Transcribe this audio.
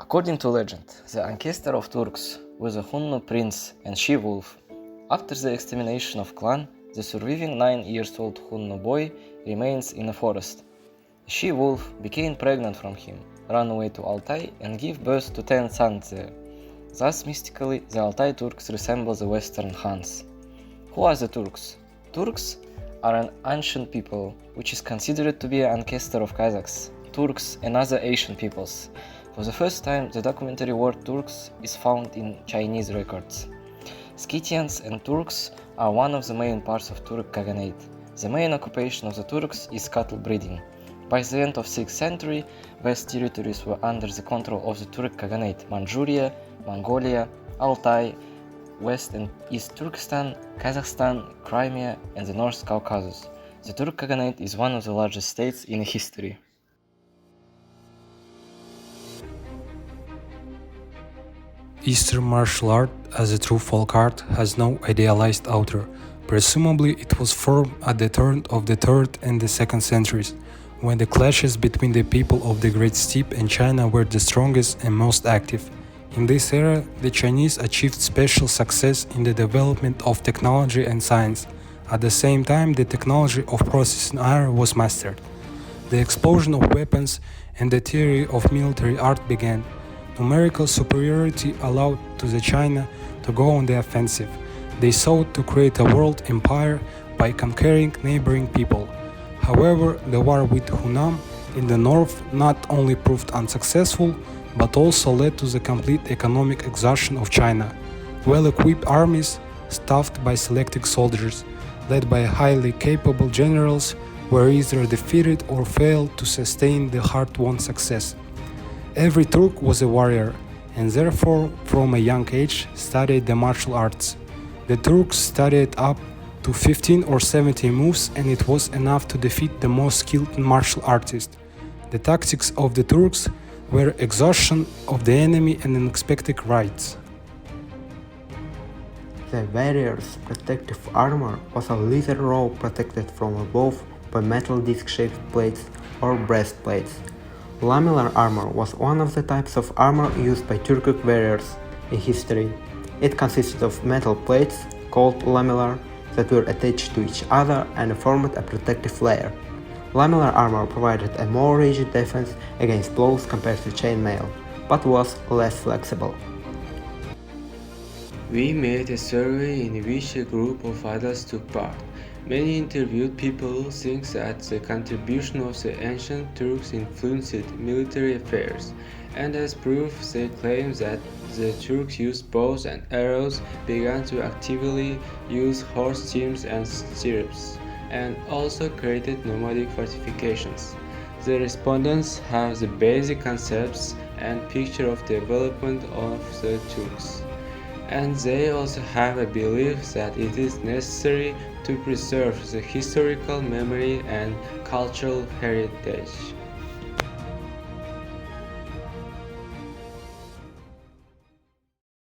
According to legend, the ancestor of Turks was a Hunno prince and she-wolf. After the extermination of clan, the surviving 9-year-old Hunno boy remains in a forest. The she-wolf became pregnant from him, ran away to Altai and gave birth to 10 sons there. Thus, mystically, the Altai Turks resemble the Western Huns. Who are the Turks? Turks are an ancient people, which is considered to be an ancestor of Kazakhs, Turks and other Asian peoples. For the first time, the documentary word Turks is found in Chinese records. Scythians and Turks are one of the main parts of Turk Khaganate. The main occupation of the Turks is cattle breeding. By the end of 6th century, vast territories were under the control of the Turk Khaganate: Manchuria, Mongolia, Altai, West and East Turkestan, Kazakhstan, Crimea, and the North Caucasus. The Turk Khaganate is one of the largest states in history. Eastern martial art, as a true folk art, has no idealized author. Presumably it was formed at the turn of the 3rd and the 2nd centuries, when the clashes between the people of the Great Steppe and China were the strongest and most active. In this era, the Chinese achieved special success in the development of technology and science. At the same time, the technology of processing iron was mastered. The explosion of weapons and the theory of military art began. Numerical superiority allowed to the China to go on the offensive. They sought to create a world empire by conquering neighboring people. However, the war with Hunan in the north not only proved unsuccessful, but also led to the complete economic exhaustion of China. Well-equipped armies, staffed by selected soldiers, led by highly capable generals, were either defeated or failed to sustain the hard-won success. Every Turk was a warrior, and therefore, from a young age, studied the martial arts. The Turks studied up to 15 or 17 moves, and it was enough to defeat the most skilled martial artist. The tactics of the Turks were exhaustion of the enemy and unexpected raids. The warrior's protective armor was a leather robe protected from above by metal disc-shaped plates or breastplates. Lamellar armor was one of the types of armor used by Turkic warriors in history. It consisted of metal plates, called lamellar, that were attached to each other and formed a protective layer. Lamellar armor provided a more rigid defense against blows compared to chainmail, but was less flexible. We made a survey in which a group of adults took part. Many interviewed people think that the contribution of the ancient Turks influenced military affairs, and as proof they claim that the Turks used bows and arrows, began to actively use horse teams and stirrups, and also created nomadic fortifications. The respondents have the basic concepts and picture of development of the Turks, and they also have a belief that it is necessary to preserve the historical memory and cultural heritage.